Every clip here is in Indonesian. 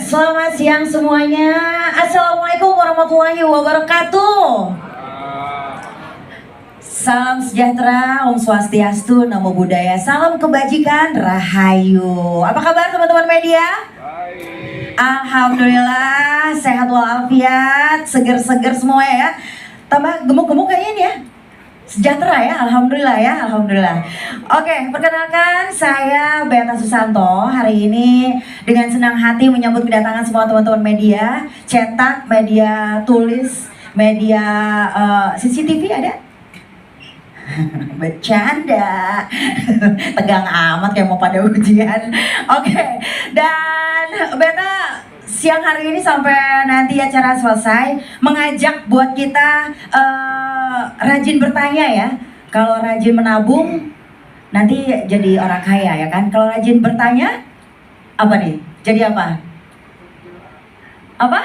Selamat siang semuanya. Assalamualaikum warahmatullahi wabarakatuh. Salam sejahtera, Om Swastiastu, Namo Buddhaya, salam kebajikan, Rahayu. Apa kabar teman-teman media? Baik. Alhamdulillah, sehat walafiat, seger-seger semua ya. Tambah gemuk-gemuk kayaknya nih ya. Sejahtera ya, alhamdulillah ya, alhamdulillah. Oke, perkenalkan saya Beata Susanto. Hari ini dengan senang hati menyambut kedatangan semua teman-teman media, cetak, media tulis, media CCTV ada? Bercanda. Tegang amat kayak mau pada ujian. Oke, dan Beta siang hari ini sampai nanti acara selesai mengajak buat kita rajin bertanya ya. Kalau rajin menabung nanti jadi orang kaya ya kan. Kalau rajin bertanya apa nih? Jadi apa? Apa?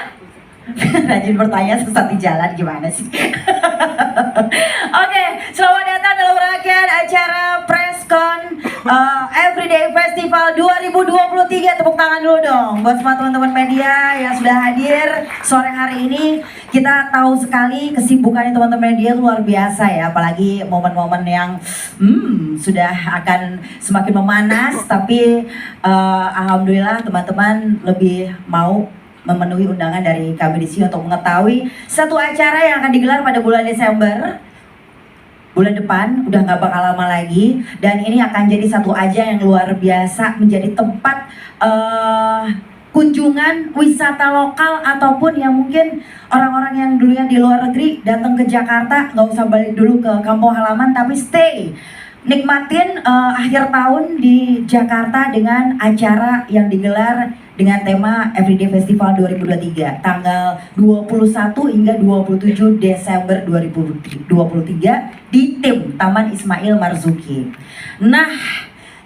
Rajin bertanya sesat di jalan gimana sih? Oke, selamat datang dalam rangkaian acara Preskon Everyday Festival 2023. Tepuk tangan dulu dong buat semua teman-teman media yang sudah hadir sore hari ini. Kita tahu sekali kesibukannya teman-teman media luar biasa ya, apalagi momen-momen yang sudah akan semakin memanas. Tapi alhamdulillah teman-teman lebih mau memenuhi undangan dari kami di sini untuk mengetahui satu acara yang akan digelar pada bulan Desember bulan depan, udah nggak bakal lama lagi, dan ini akan jadi satu ajang yang luar biasa, menjadi tempat kunjungan wisata lokal ataupun yang mungkin orang-orang yang dulunya di luar negeri datang ke Jakarta nggak usah balik dulu ke kampung halaman, tapi stay nikmatin akhir tahun di Jakarta dengan acara yang digelar dengan tema Everyday Festival 2023 tanggal 21 hingga 27 Desember 2023 di tim Taman Ismail Marzuki. Nah,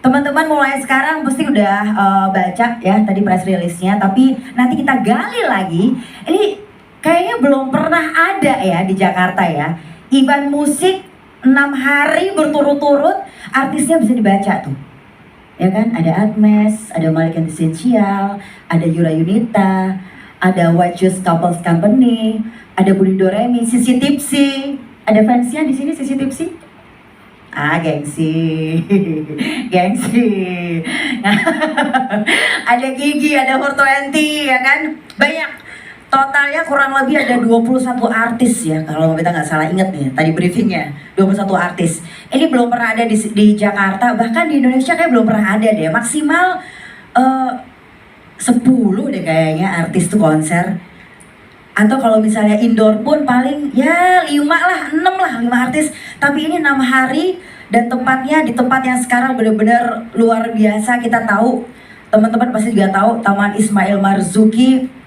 teman-teman mulai sekarang pasti udah baca ya tadi press release-nya, tapi nanti kita gali lagi. Ini kayaknya belum pernah ada ya di Jakarta ya. Event musik 6 hari berturut-turut, artisnya bisa dibaca tuh. Ya kan, ada Admes, ada Malik and Essential, ada Yura Yunita, ada White Juice Couples Company, ada Budi Doremi, Sisi Tipsy. Ada fansnya di sini Sisi Tipsy? Ah, gengsi. Gengsi. Ada Gigi, ada 420 ya kan? Banyak. Totalnya kurang lebih ada 21 artis ya, kalau kita nggak salah inget nih tadi briefingnya, 21 artis. Ini belum pernah ada di Jakarta, bahkan di Indonesia kayak belum pernah ada deh. Maksimal 10 deh kayaknya artis tuh konser. Atau kalau misalnya indoor pun paling ya 5 lah, 6 lah, 5 artis. Tapi ini 6 hari dan tempatnya di tempat yang sekarang benar-benar luar biasa. Kita tahu, teman-teman pasti juga tahu Taman Ismail Marzuki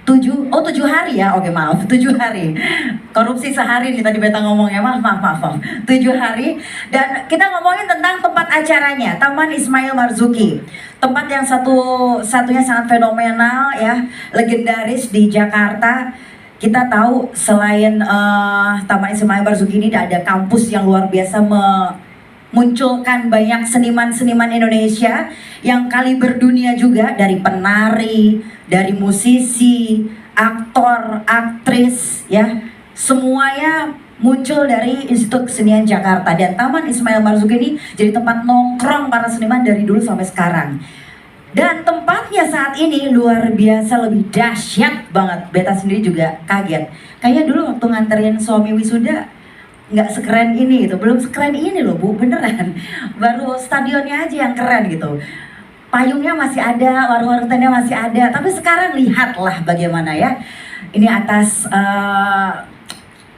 7 hari ya, oke maaf, 7 hari. Korupsi sehari nih tadi Beta ngomongnya, maaf. 7 hari, dan kita ngomongin tentang tempat acaranya, Taman Ismail Marzuki. Tempat yang satunya sangat fenomenal ya, legendaris di Jakarta. Kita tahu selain Taman Ismail Marzuki ini ada kampus yang luar biasa munculkan banyak seniman-seniman Indonesia yang kaliber dunia juga, dari penari, dari musisi, aktor, aktris ya, semuanya muncul dari Institut Kesenian Jakarta. Dan Taman Ismail Marzuki ini jadi tempat nongkrong para seniman dari dulu sampai sekarang. Dan tempatnya saat ini luar biasa, lebih dahsyat banget. Beta sendiri juga kaget. Kayaknya dulu waktu nganterin suami wisuda nggak sekeren ini gitu, belum sekeren ini loh Bu, beneran. Baru stadionnya aja yang keren gitu. Payungnya masih ada, warung-warung tenda masih ada, tapi sekarang lihatlah bagaimana ya. Ini atas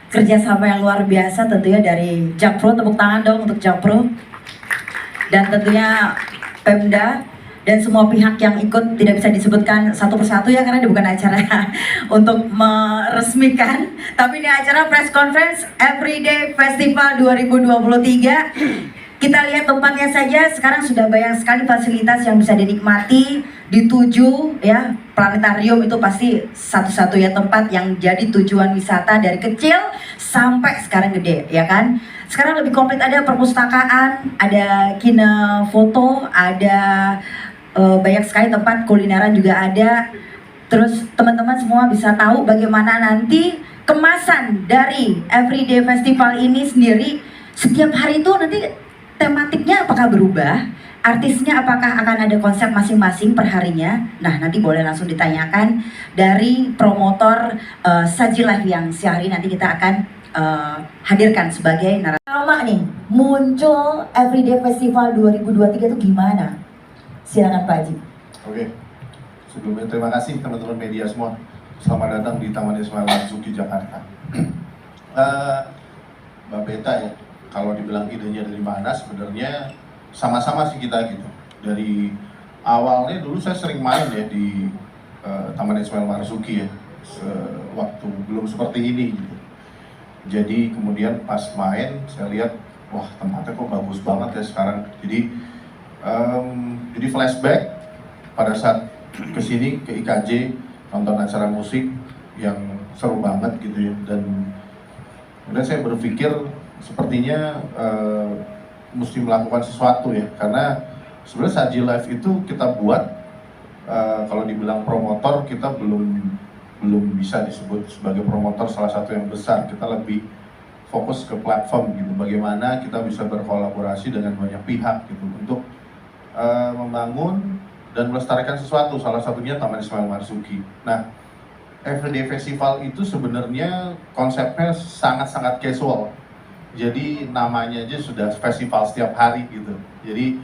kerjasama yang luar biasa tentunya dari Jakpro, tepuk tangan dong untuk Jakpro. Dan tentunya Pemda dan semua pihak yang ikut, tidak bisa disebutkan satu persatu ya karena ini bukan acara untuk meresmikan, tapi ini acara press conference Everyday Festival 2023. Kita lihat tempatnya saja, sekarang sudah banyak sekali fasilitas yang bisa dinikmati di 7 ya. Planetarium itu pasti satu-satunya tempat yang jadi tujuan wisata dari kecil sampai sekarang gede ya kan. Sekarang lebih komplit, ada perpustakaan, ada kine foto, ada banyak sekali tempat kulineran juga ada. Terus teman-teman semua bisa tahu bagaimana nanti kemasan dari Everyday Festival ini sendiri. Setiap hari itu nanti tematiknya apakah berubah? Artisnya apakah akan ada konsep masing-masing per harinya? Nah, nanti boleh langsung ditanyakan dari promotor Saji Live yang siang hari nanti kita akan hadirkan sebagai narasumber. Lama nih, muncul Everyday Festival 2023 itu gimana? Silakan Pak Haji. Oke, sebelumnya terima kasih teman-teman media semua. Selamat datang di Taman Ismail Marzuki, Jakarta. Mbak Beta ya, kalau dibilang idenya dari mana, sebenarnya sama-sama sih kita gitu. Dari awalnya dulu saya sering main ya di Taman Ismail Marzuki ya, waktu belum seperti ini gitu. Jadi kemudian pas main saya lihat, wah tempatnya kok bagus banget ya sekarang. Jadi flashback pada saat kesini ke IKJ nonton acara musik yang seru banget gitu ya, dan kemudian saya berpikir sepertinya mesti melakukan sesuatu ya, karena sebenarnya Saji Live itu kita buat kalau dibilang promotor kita belum bisa disebut sebagai promotor salah satu yang besar. Kita lebih fokus ke platform gitu, bagaimana kita bisa berkolaborasi dengan banyak pihak gitu untuk membangun dan melestarikan sesuatu, salah satunya Taman Ismail Marzuki. Nah, Everyday Festival itu sebenarnya konsepnya sangat-sangat casual. Jadi namanya aja sudah festival setiap hari gitu. Jadi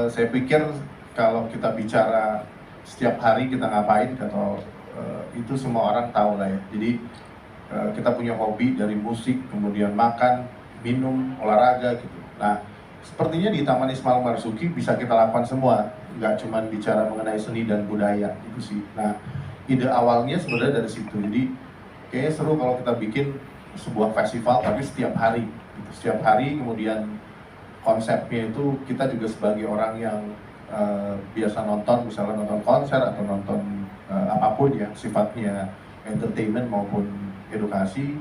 saya pikir kalau kita bicara setiap hari kita ngapain, atau itu semua orang tahu lah ya. Jadi kita punya hobi dari musik, kemudian makan, minum, olahraga gitu. Nah, sepertinya di Taman Ismail Marzuki bisa kita lakukan semua, nggak cuma bicara mengenai seni dan budaya itu sih. Nah, ide awalnya sebenarnya dari situ. Jadi kayaknya seru kalau kita bikin sebuah festival tapi setiap hari gitu. Setiap hari, kemudian konsepnya itu kita juga sebagai orang yang biasa nonton, misalnya nonton konser atau nonton apapun ya, sifatnya entertainment maupun edukasi,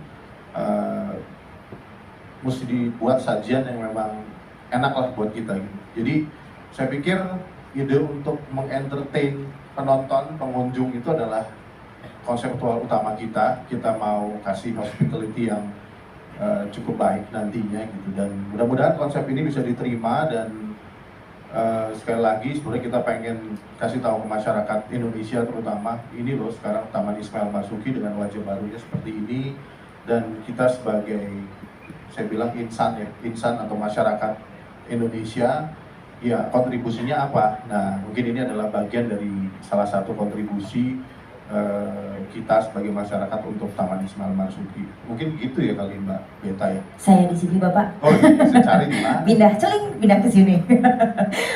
mesti dibuat sajian yang memang enak lah buat kita gitu. Jadi saya pikir ide untuk mengentertain penonton, pengunjung itu adalah konseptual utama kita. Kita mau kasih hospitality yang cukup baik nantinya gitu, dan mudah-mudahan konsep ini bisa diterima. Dan sekali lagi sebenarnya kita pengen kasih tahu ke masyarakat Indonesia terutama, ini loh sekarang Taman Ismail Marzuki dengan wajah barunya seperti ini, dan kita sebagai, saya bilang insan ya, insan atau masyarakat Indonesia ya, kontribusinya apa? Nah, mungkin ini adalah bagian dari salah satu kontribusi kita sebagai masyarakat untuk Taman Ismail Marzuki. Mungkin gitu ya kali Mbak Beta ya. Saya di sini Bapak. Oh, saya cari di mana? Pindah ke sini.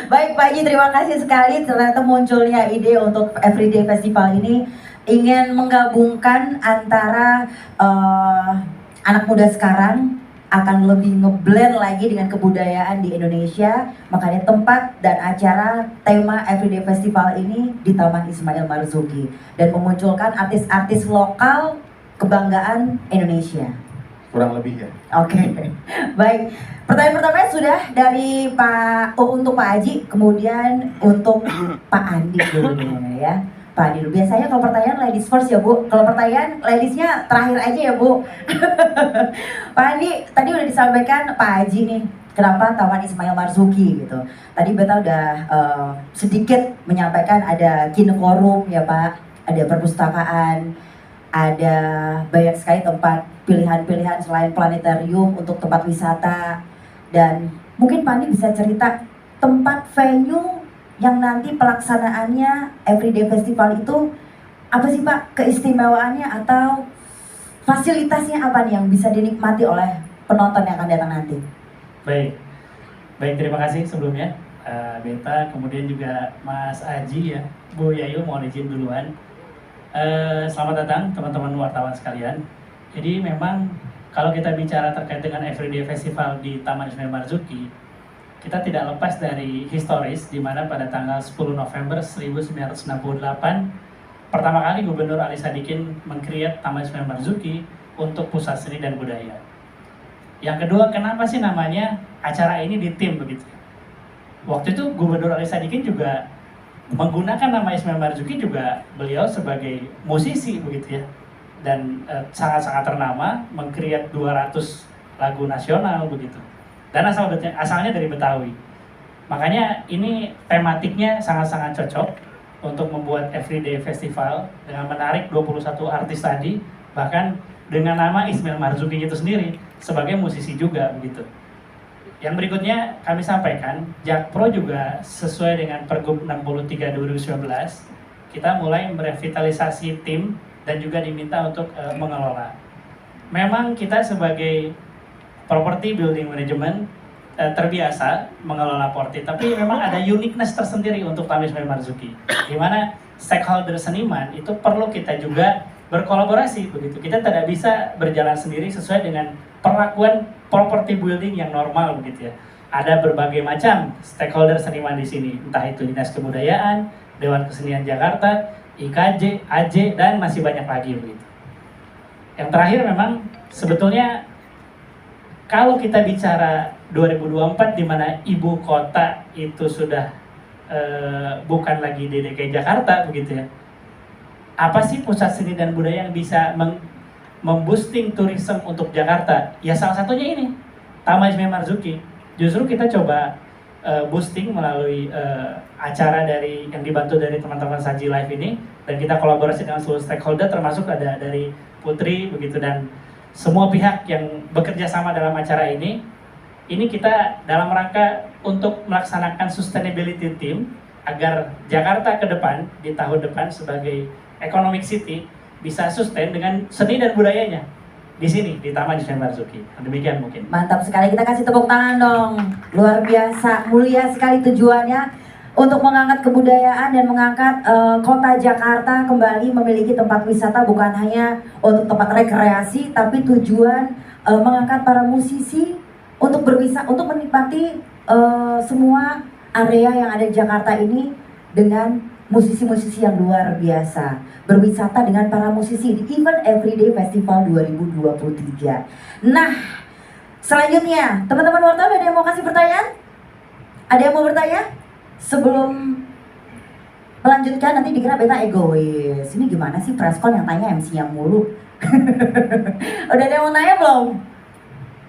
Baik Pak Haji, terima kasih sekali. Ternyata munculnya ide untuk Everyday Festival ini ingin menggabungkan antara anak muda sekarang akan lebih ngeblend lagi dengan kebudayaan di Indonesia. Makanya tempat dan acara tema Everyday Festival ini di Taman Ismail Marzuki, dan memunculkan artis-artis lokal kebanggaan Indonesia. Kurang lebih ya. Oke. Baik. Pertanyaan pertamanya sudah dari untuk Pak Haji, kemudian untuk Pak Andi dulu ya. Pak Andi, biasanya kalau pertanyaan ladies first ya Bu, kalau pertanyaan ladiesnya terakhir aja ya Bu. Pak Andi, tadi udah disampaikan Pak Haji nih, kenapa Taman Ismail Marzuki gitu. Tadi Beta udah sedikit menyampaikan ada kinoforum ya Pak, ada perpustakaan, ada banyak sekali tempat pilihan-pilihan selain planetarium untuk tempat wisata. Dan mungkin Pak Andi bisa cerita tempat venue yang nanti pelaksanaannya Everyday Festival itu apa sih Pak keistimewaannya, atau fasilitasnya apa nih yang bisa dinikmati oleh penonton yang akan datang nanti? Baik, terima kasih sebelumnya Beta, kemudian juga Mas Aji ya, Bu Yayu mohon izin duluan. Selamat datang teman-teman wartawan sekalian. Jadi memang kalau kita bicara terkait dengan Everyday Festival di Taman Ismail Marzuki, kita tidak lepas dari historis, di mana pada tanggal 10 November 1968 pertama kali Gubernur Ali Sadikin meng-create Taman Ismail Marzuki untuk pusat seni dan budaya. Yang kedua, kenapa sih namanya acara ini di tim begitu? Waktu itu Gubernur Ali Sadikin juga menggunakan nama Ismail Marzuki juga beliau sebagai musisi begitu ya, dan sangat-sangat ternama, mengcreate 200 lagu nasional begitu, dan asalnya dari Betawi. Makanya ini tematiknya sangat-sangat cocok untuk membuat Everyday Festival dengan menarik 21 artis tadi, bahkan dengan nama Ismail Marzuki itu sendiri sebagai musisi juga begitu. Yang berikutnya kami sampaikan, Jakpro juga sesuai dengan Pergub 63 2019, kita mulai merevitalisasi tim dan juga diminta untuk mengelola. Memang kita sebagai property building management terbiasa mengelola porti, tapi memang ada uniqueness tersendiri untuk Taman Ismail Marzuki, di mana stakeholder seniman itu perlu kita juga berkolaborasi begitu. Kita tidak bisa berjalan sendiri sesuai dengan perlakuan property building yang normal begitu ya. Ada berbagai macam stakeholder seniman di sini, entah itu Dinas Kebudayaan, Dewan Kesenian Jakarta, IKJ, AJ, dan masih banyak lagi begitu. Yang terakhir memang sebetulnya kalau kita bicara 2024 di mana ibu kota itu sudah bukan lagi di DKI Jakarta begitu ya. Apa sih pusat seni dan budaya yang bisa memboosting tourism untuk Jakarta? Ya salah satunya ini, Taman Ismail Marzuki. Justru kita coba boosting melalui acara yang dibantu dari teman-teman Saji Live ini, dan kita kolaborasi dengan seluruh stakeholder, termasuk ada dari Putri begitu, dan semua pihak yang bekerja sama dalam acara ini kita dalam rangka untuk melaksanakan sustainability team agar Jakarta ke depan di tahun depan sebagai economic city bisa sustain dengan seni dan budayanya di sini di Taman Ismail Marzuki. Demikian mungkin. Mantap sekali, kita kasih tepuk tangan dong. Luar biasa, mulia sekali tujuannya untuk mengangkat kebudayaan dan mengangkat kota Jakarta kembali memiliki tempat wisata, bukan hanya untuk tempat rekreasi, tapi tujuan mengangkat para musisi untuk berwisata, untuk menikmati semua area yang ada di Jakarta ini dengan musisi-musisi yang luar biasa, berwisata dengan para musisi di event Everyday Festival 2023. Nah, selanjutnya teman-teman wartawan ada yang mau kasih pertanyaan? Ada yang mau bertanya? Sebelum melanjutkan nanti dikira beta egois. Ini gimana sih preskon yang tanya MC yang mulu? Udah ada yang mau tanya belum?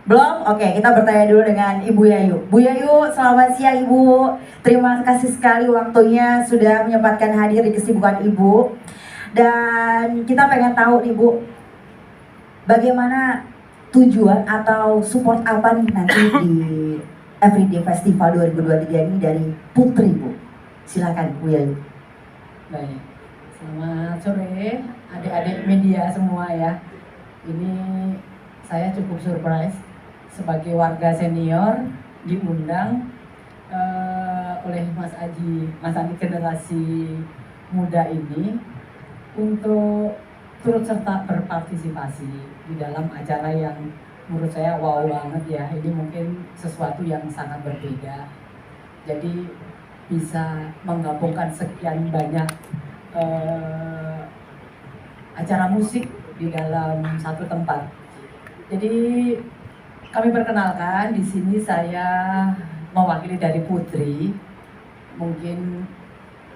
Belum? Oke, kita bertanya dulu dengan Ibu Yayu. Bu Yayu, selamat siang Ibu. Terima kasih sekali waktunya sudah menyempatkan hadir di kesibukan Ibu. Dan kita pengen tahu nih Bu, bagaimana tujuan atau support apa nih nanti di Everyday Festival 2023 ini dari Putri Bu. Silakan Bu Yayu. Baik, selamat sore adik-adik media semua ya. Ini saya cukup surprise sebagai warga senior diundang oleh Mas Aji, Mas Andi generasi muda ini untuk turut serta berpartisipasi di dalam acara yang menurut saya wow banget ya. Ini mungkin sesuatu yang sangat berbeda. Jadi bisa menggabungkan sekian banyak acara musik di dalam satu tempat. Jadi kami perkenalkan, di sini saya mewakili dari Putri. Mungkin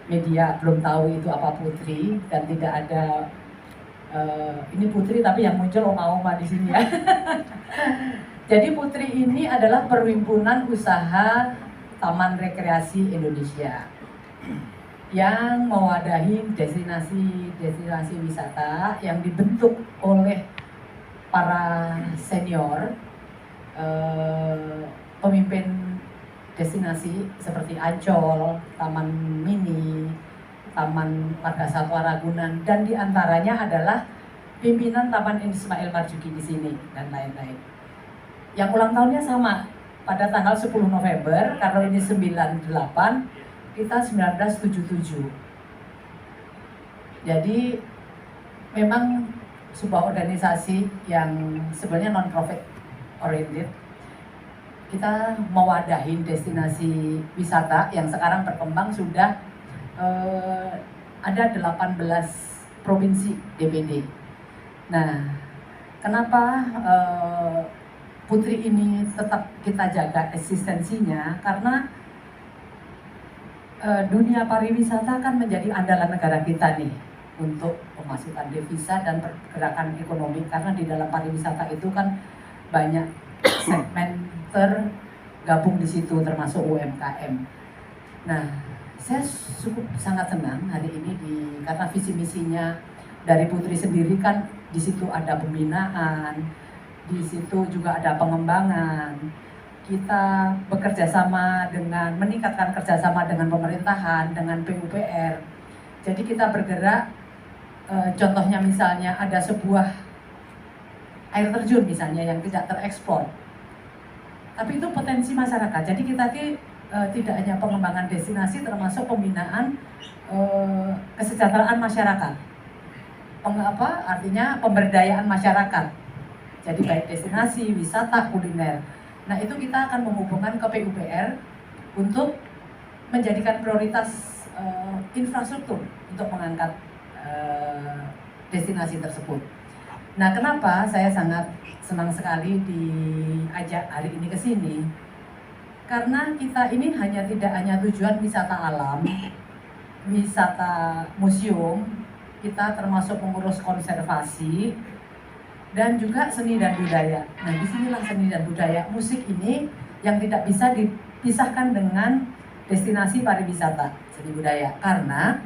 media belum tahu itu apa Putri dan tidak ada ini Putri tapi yang muncul oma-oma di sini ya. Jadi Putri ini adalah perhimpunan usaha Taman Rekreasi Indonesia yang mewadahi destinasi wisata yang dibentuk oleh para senior pemimpin destinasi seperti Ancol, Taman Mini, Taman Marga Satwa Ragunan, dan diantaranya adalah pimpinan Taman Ismail Marzuki di sini dan lain-lain. Yang ulang tahunnya sama pada tanggal 10 November, karena ini 98, kita 1977. Jadi memang sebuah organisasi yang sebenarnya non-profit oriented. Kita mewadahi destinasi wisata yang sekarang berkembang sudah ada 18 provinsi DPD. Nah, kenapa Putri ini tetap kita jaga eksistensinya? Karena dunia pariwisata kan menjadi andalan negara kita nih untuk pemasukan devisa dan pergerakan ekonomi, karena di dalam pariwisata itu kan banyak segmen tergabung di situ termasuk UMKM. Nah, saya cukup sangat senang hari ini karena visi misinya dari Putri sendiri kan di situ ada pembinaan, di situ juga ada pengembangan. Kita bekerja sama dengan meningkatkan kerjasama dengan pemerintahan, dengan PUPR. Jadi kita bergerak, contohnya misalnya ada sebuah air terjun misalnya yang tidak terekspor, tapi itu potensi masyarakat. Jadi kita tidak hanya pengembangan destinasi, termasuk pembinaan kesejahteraan masyarakat. Artinya pemberdayaan masyarakat. Jadi baik destinasi, wisata, kuliner. Nah, itu kita akan menghubungkan ke PUPR untuk menjadikan prioritas infrastruktur untuk mengangkat destinasi tersebut. Nah, kenapa saya sangat senang sekali diajak hari ini ke sini? Karena kita ini tidak hanya tujuan wisata alam, wisata museum, kita termasuk mengurus konservasi, dan juga seni dan budaya. Nah, disinilah seni dan budaya musik ini yang tidak bisa dipisahkan dengan destinasi pariwisata seni budaya. Karena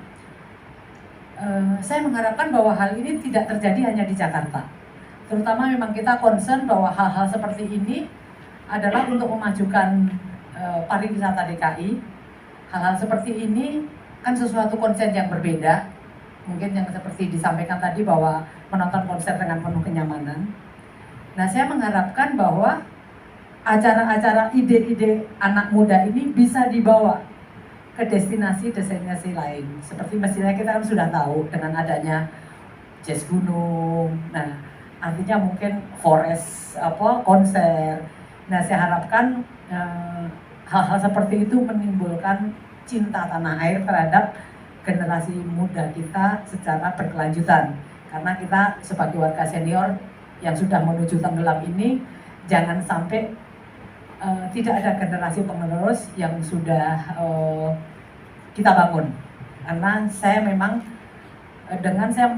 saya mengharapkan bahwa hal ini tidak terjadi hanya di Jakarta. Terutama memang kita concern bahwa hal-hal seperti ini adalah untuk memajukan pariwisata DKI. Hal-hal seperti ini kan sesuatu konsen yang berbeda. Mungkin yang seperti disampaikan tadi bahwa menonton konser dengan penuh kenyamanan. Nah, saya mengharapkan bahwa acara-acara ide-ide anak muda ini bisa dibawa ke destinasi-destinasi lain. Seperti mestinya kita kan sudah tahu dengan adanya jazz gunung. Nah, artinya mungkin forest konser. Nah, saya harapkan hal-hal seperti itu menimbulkan cinta tanah air terhadap generasi muda kita secara berkelanjutan. Karena kita sebagai warga senior yang sudah menuju tenggelam ini, jangan sampai tidak ada generasi penerus yang sudah kita bangun. Karena saya memang saya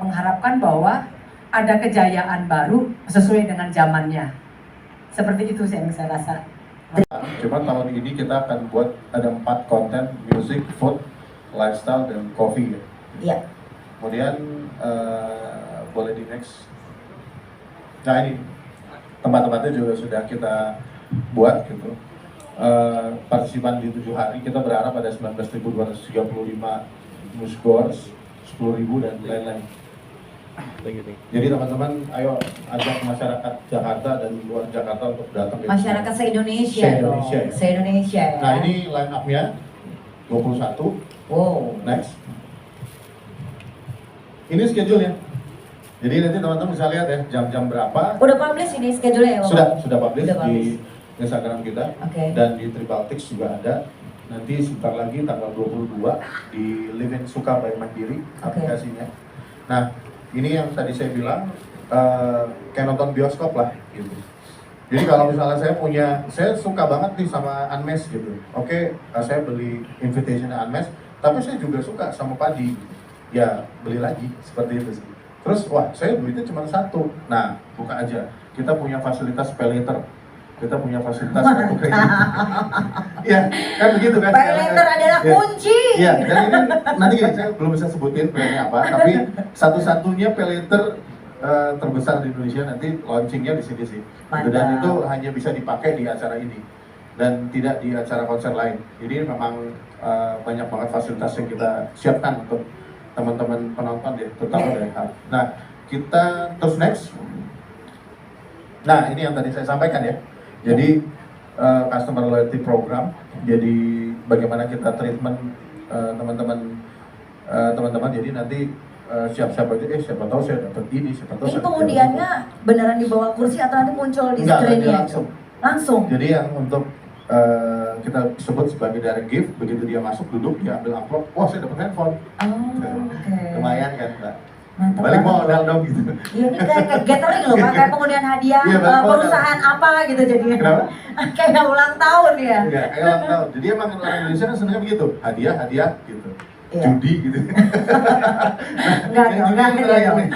mengharapkan bahwa ada kejayaan baru sesuai dengan zamannya. Seperti itu yang saya rasa. Cuma tahun ini kita akan buat ada 4 konten: music, food, lifestyle, dan coffee ya. Iya. Kemudian boleh di next. Nah, ini tempat-tempatnya juga sudah kita buat gitu. Partisipan di 7 hari kita berharap ada 19.235 musgors, 10.000 dan lain-lain. Jadi teman-teman, ayo ajak masyarakat Jakarta dan luar Jakarta untuk datang. Masyarakat se-Indonesia. Se-Indonesia, ya. Se-Indonesia ya. Nah, ini line up-nya 21. Wow. Next. Ini schedule-nya. Jadi nanti teman-teman bisa lihat ya jam-jam berapa. Udah publish ini schedule-nya ya, Bapak? Sudah publish Udah di Instagram kita. Oke. Dan di Tribaltix juga ada. Nanti sebentar lagi tanggal 22 di Living Suka by Mandiri aplikasinya. Nah, ini yang tadi saya bilang kayak nonton bioskop lah gitu. Jadi kalau misalnya saya suka banget nih sama Unmesh gitu. Oke, saya beli invitation Unmesh, tapi saya juga suka sama Padi. Ya, beli lagi seperti itu sih. Terus, wah, saya duitnya cuma 1. Nah, buka aja. Kita punya fasilitas pay later. Kita punya fasilitas kartu kredit. Iya, kan begitu kan? Pay later adalah kunci. Iya, dan ini nanti gini, saya belum bisa sebutin brandnya apa, tapi satu-satunya pay later terbesar di Indonesia, nanti launchingnya di sini sih. Mantap. Dan itu hanya bisa dipakai di acara ini dan tidak di acara konser lain. Jadi memang banyak banget fasilitas yang kita siapkan untuk teman-teman penonton ya, terutama dari hal. Nah, kita terus next. Nah, ini yang tadi saya sampaikan ya. Jadi customer loyalty program. Jadi bagaimana kita treatment teman-teman. Jadi nanti siap-siap aja. Siapa tahu saya dapat ini, siapa tahu. Ini pengundiannya beneran di bawah kursi atau nanti muncul di Enggak, screen-nya? langsung. Langsung. Jadi yang untuk kita sebut sebagai direct gift, begitu dia masuk duduk dia ambil amplop, wah saya dapat handphone. Oh, oke. Lumayan kan, Mbak. Mantap balik banget. modal dong gitu. Iya, ini kayak gathering loh, Pak. Kayak pengundian hadiah Iya, balik modal. perusahaan apa gitu jadinya. Kenapa? Kayak ulang tahun ya. Enggak, kayak ulang tahun. Jadi emang orang Indonesia kan senangnya begitu, hadiah gitu. Iya. Judi gitu. Enggak Yang dong, judi enggak yang gitu terakhir dong. nih,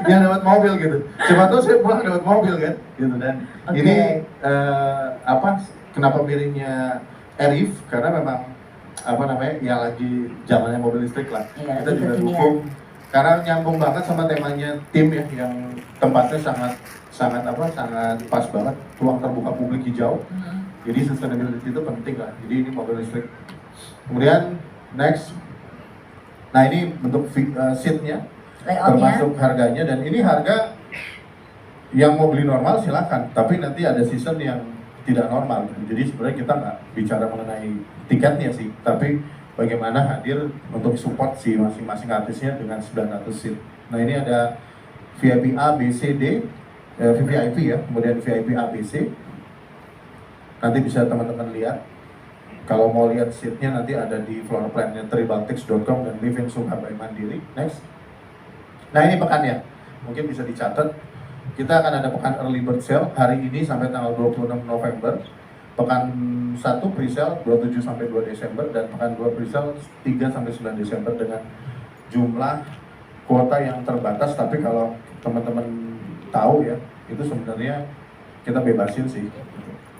yang dapat mobil gitu. Siapa tahu saya pulang dapat mobil kan, gitu. Dan Oke. ini apa? Kenapa milihnya Arif? Karena memang apa namanya, ya lagi zamannya mobil listrik lah. Iya, Kita juga kekinian. dukung karena nyambung banget sama temanya tim ya, yang tempatnya sangat sangat pas banget, ruang terbuka publik hijau. Jadi sustainability itu penting lah. Jadi ini mobil listrik. Kemudian next, nah ini bentuk seatnya, Layoutnya. termasuk harganya, dan ini harga yang mau beli normal silahkan, tapi nanti ada season yang tidak normal. Jadi sebenarnya kita nggak bicara mengenai tiketnya sih, tapi bagaimana hadir untuk support si masing-masing artisnya dengan 900 seat. Nah ini ada VIP A, B, C, D, VIP ya, kemudian VIP A, B, C. Nanti bisa teman-teman lihat. Kalau mau lihat seatnya nanti ada di floor plan-nya tribaltics.com dan Living Suka by Mandiri. Next. Nah ini pekannya, mungkin bisa dicatat. Kita akan ada pekan early bird sale hari ini sampai tanggal 26 November. Pekan 1 pre-sale 27 sampai 2 Desember dan pekan 2 pre-sale 3 sampai 9 Desember dengan jumlah kuota yang terbatas, tapi kalau teman-teman tahu ya, itu sebenarnya kita bebasin sih.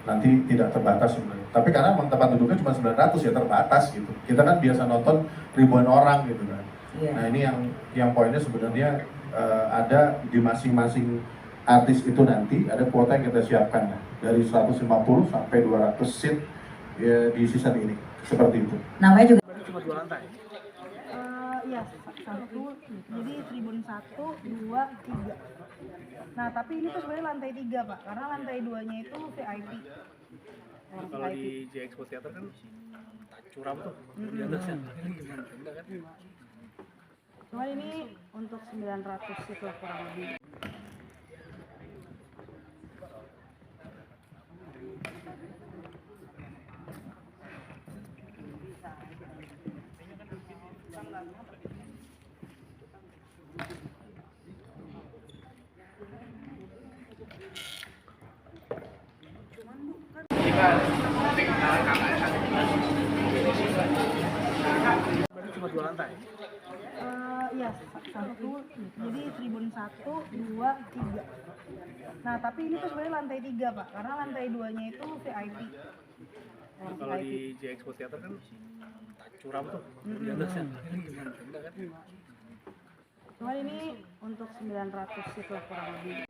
Nanti tidak terbatas sebenarnya. Tapi karena memang tempat duduknya cuma 900 ya terbatas gitu. Kita kan biasa nonton ribuan orang gitu kan. Iya. Nah, ini yang poinnya sebenarnya ada di masing-masing artis itu nanti ada kuota yang kita siapkan dari 150 sampai 200 seat ya, di season ini. Seperti itu. Namanya juga Cuma 2 lantai. Iya, satu, jadi tribun 1, 2, 3. Nah, tapi ini tuh sebenarnya lantai 3, Pak, karena lantai 2-nya itu VIP. Orang Kalau VIP. di J Expo Theater kan curam tuh di atasnya. Ini gimana? Enggak kan? Cuma ini untuk 900 seat lah kurang lebih. Berarti cuma 2 lantai. Iya, satu, jadi tribun 1, 2, 3. Nah, tapi ini tuh sebenarnya lantai 3, Pak, karena lantai 2-nya itu VIP. Orang Kalau VIP. di J Expo Theater kan curam tuh di atasnya. Ini gimana? Enggak kan? Cuma ini untuk 900 seat lah kurang lebih.